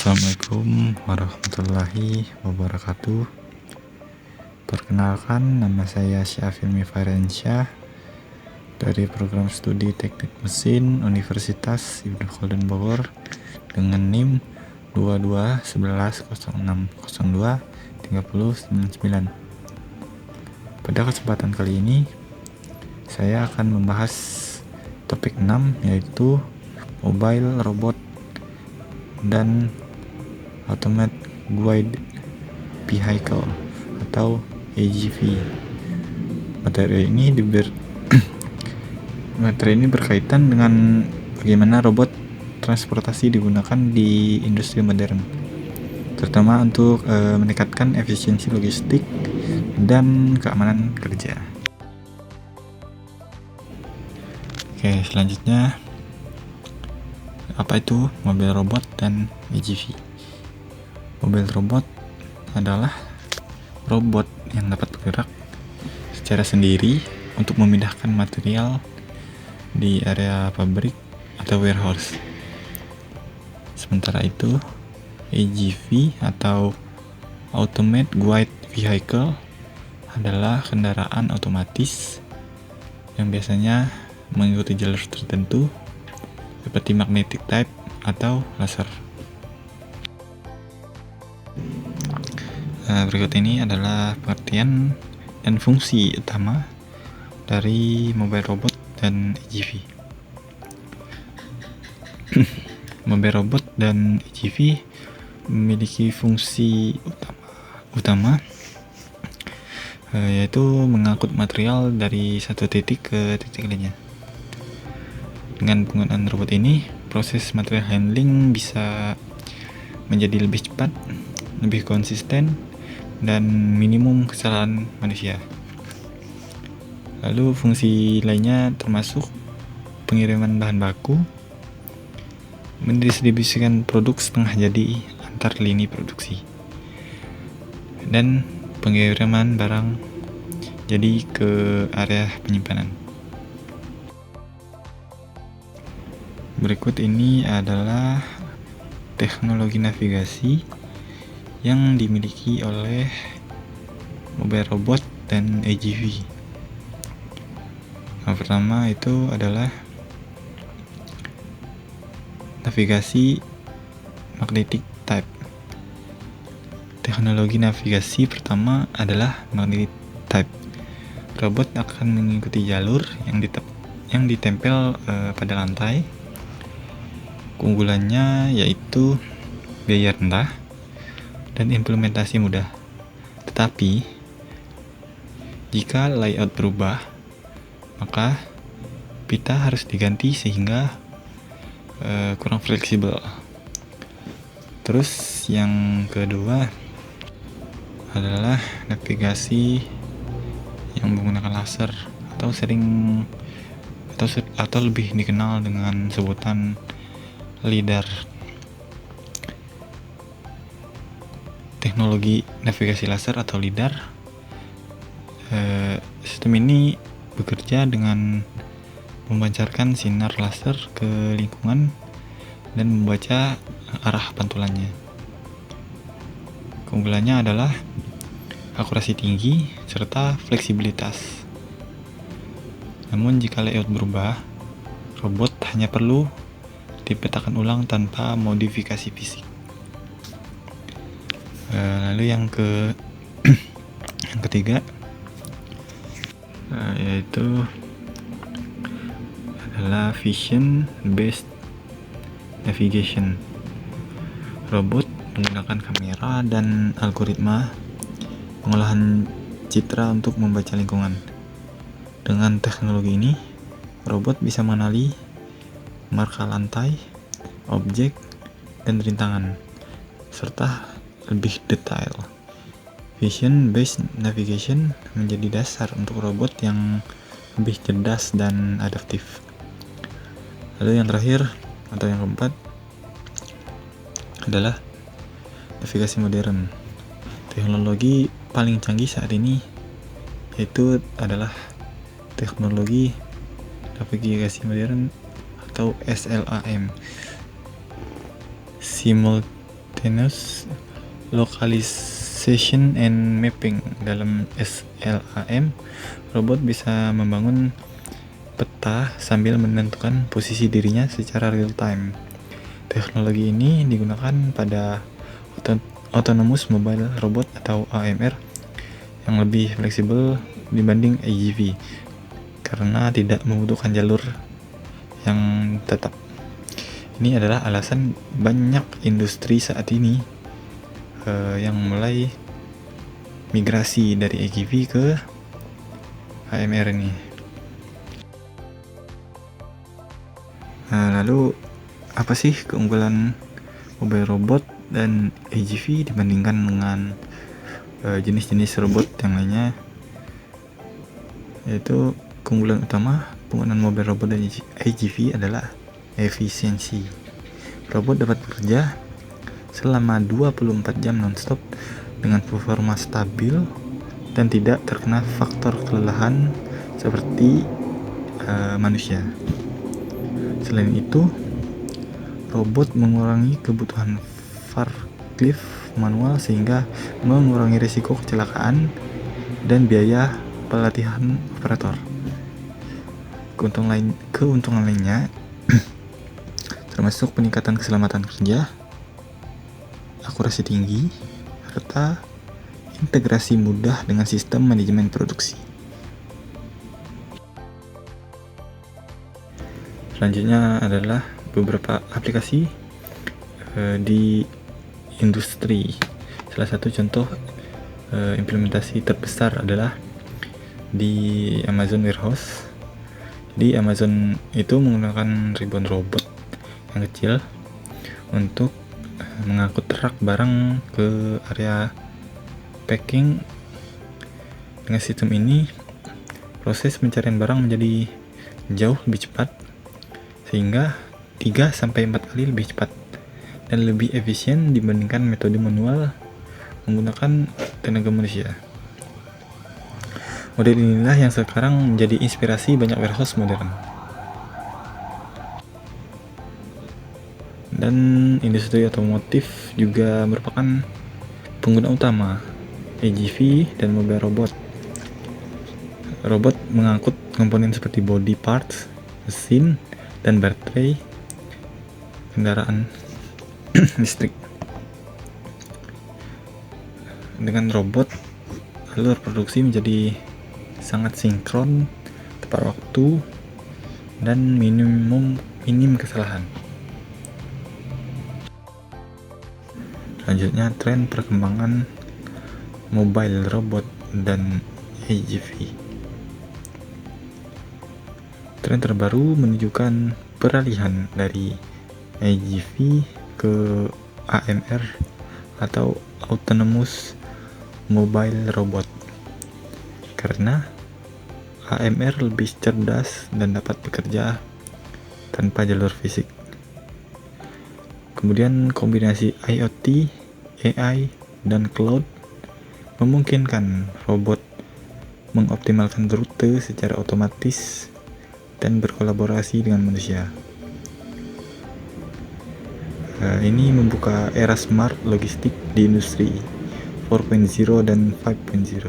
Assalamualaikum warahmatullahi wabarakatuh. Perkenalkan, nama saya Syafil Mifarensyah dari program studi Teknik Mesin Universitas Ibnu Khaldun Bogor dengan NIM 221106023099. Pada kesempatan kali ini saya akan membahas topik 6, yaitu Mobile Robot dan Automated Guided Vehicle atau AGV. Materi ini berkaitan dengan bagaimana robot transportasi digunakan di industri modern, terutama untuk meningkatkan efisiensi logistik dan keamanan kerja. Oke, selanjutnya, apa itu mobil robot dan AGV? Mobil robot adalah robot yang dapat bergerak secara sendiri untuk memindahkan material di area pabrik atau warehouse. Sementara itu, AGV atau Automated Guided Vehicle adalah kendaraan otomatis yang biasanya mengikuti jalur tertentu seperti magnetic type atau laser. Berikut ini adalah pengertian dan fungsi utama dari mobile robot dan AGV. Mobile robot dan AGV memiliki fungsi utama yaitu mengangkut material dari satu titik ke titik lainnya. Dengan penggunaan robot ini, proses material handling bisa menjadi lebih cepat, lebih konsisten, dan minimum kesalahan manusia. Lalu fungsi lainnya termasuk pengiriman bahan baku, mendistribusikan produk setengah jadi antar lini produksi, dan pengiriman barang jadi ke area penyimpanan. Berikut ini adalah teknologi navigasi yang dimiliki oleh mobile robot dan AGV. Yang pertama itu adalah navigasi magnetic type. Teknologi navigasi pertama adalah magnetic type. Robot akan mengikuti jalur yang ditempel pada lantai. Keunggulannya yaitu biaya rendah dan implementasi mudah. Tetapi jika layout berubah, maka pita harus diganti sehingga kurang fleksibel. Terus yang kedua adalah navigasi yang menggunakan laser atau lebih dikenal dengan sebutan LiDAR. Teknologi navigasi laser atau LiDAR, sistem ini bekerja dengan memancarkan sinar laser ke lingkungan dan membaca arah pantulannya. Keunggulannya adalah akurasi tinggi serta fleksibilitas. Namun jika layout berubah, robot hanya perlu dipetakan ulang tanpa modifikasi fisik. Lalu yang ketiga yaitu adalah vision based navigation. Robot menggunakan kamera dan algoritma pengolahan citra untuk membaca lingkungan. Dengan teknologi ini, robot bisa mengenali marka lantai, objek, dan rintangan, serta lebih detail. Vision based navigation menjadi dasar untuk robot yang lebih cerdas dan adaptif. Lalu yang terakhir atau yang keempat adalah navigasi modern. Teknologi paling canggih saat ini yaitu adalah teknologi navigasi modern atau SLAM, Simultaneous Simultaneous Localization and Mapping. Dalam SLAM, robot bisa membangun peta sambil menentukan posisi dirinya secara real time. Teknologi ini digunakan pada Autonomous Mobile Robot atau AMR yang lebih fleksibel dibanding AGV karena tidak membutuhkan jalur yang tetap. Ini adalah alasan banyak industri saat ini yang mulai migrasi dari AGV ke AMR ini. Lalu apa sih keunggulan mobile robot dan AGV dibandingkan dengan jenis-jenis robot yang lainnya? Yaitu keunggulan utama penggunaan mobile robot dan AGV adalah efisiensi. Robot dapat bekerja selama 24 jam non-stop dengan performa stabil dan tidak terkena faktor kelelahan seperti manusia. Selain itu, robot mengurangi kebutuhan forklift manual sehingga mengurangi risiko kecelakaan dan biaya pelatihan operator. Keuntungan lainnya termasuk peningkatan keselamatan kerja, akurasi tinggi, serta integrasi mudah dengan sistem manajemen produksi. Selanjutnya adalah beberapa aplikasi di industri. Salah satu contoh implementasi terbesar adalah di Amazon Warehouse. Di Amazon itu menggunakan ribuan robot yang kecil untuk mengangkut rak barang ke area packing. Dengan sistem ini, proses pencarian barang menjadi jauh lebih cepat, sehingga 3-4 kali lebih cepat dan lebih efisien dibandingkan metode manual menggunakan tenaga manusia. Model inilah yang sekarang menjadi inspirasi banyak warehouse modern. Dan industri otomotif juga merupakan pengguna utama AGV dan mobile robot. Robot mengangkut komponen seperti body parts, mesin, dan baterai kendaraan listrik. Dengan robot, alur produksi menjadi sangat sinkron, tepat waktu, dan minim kesalahan. Selanjutnya, tren perkembangan mobile robot dan AGV. Tren terbaru menunjukkan peralihan dari AGV ke AMR atau Autonomous Mobile Robot, karena AMR lebih cerdas dan dapat bekerja tanpa jalur fisik. Kemudian kombinasi IoT, AI, dan cloud memungkinkan robot mengoptimalkan rute secara otomatis dan berkolaborasi dengan manusia. Ini membuka era smart logistik di industri 4.0 dan 5.0.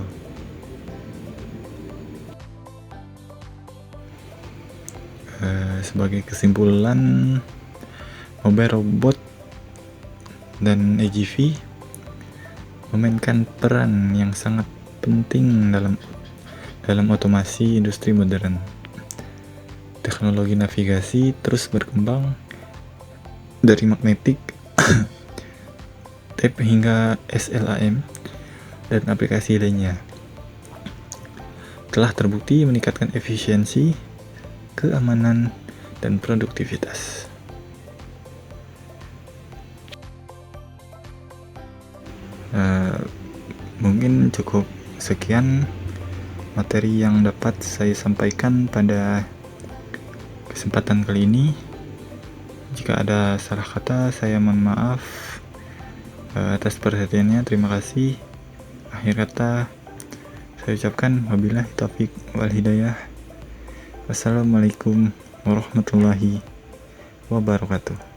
Sebagai kesimpulan, mobile robot dan AGV memainkan peran yang sangat penting dalam otomasi industri modern. Teknologi navigasi terus berkembang dari magnetik, tape hingga SLAM dan aplikasi lainnya. Telah terbukti meningkatkan efisiensi, keamanan, dan produktivitas. Mungkin cukup sekian materi yang dapat saya sampaikan pada kesempatan kali ini. Jika ada salah kata, saya mohon maaf atas perhatiannya. Terima kasih. Akhir kata, saya ucapkan wabillahi taufiq wal hidayah. Wassalamualaikum warahmatullahi wabarakatuh.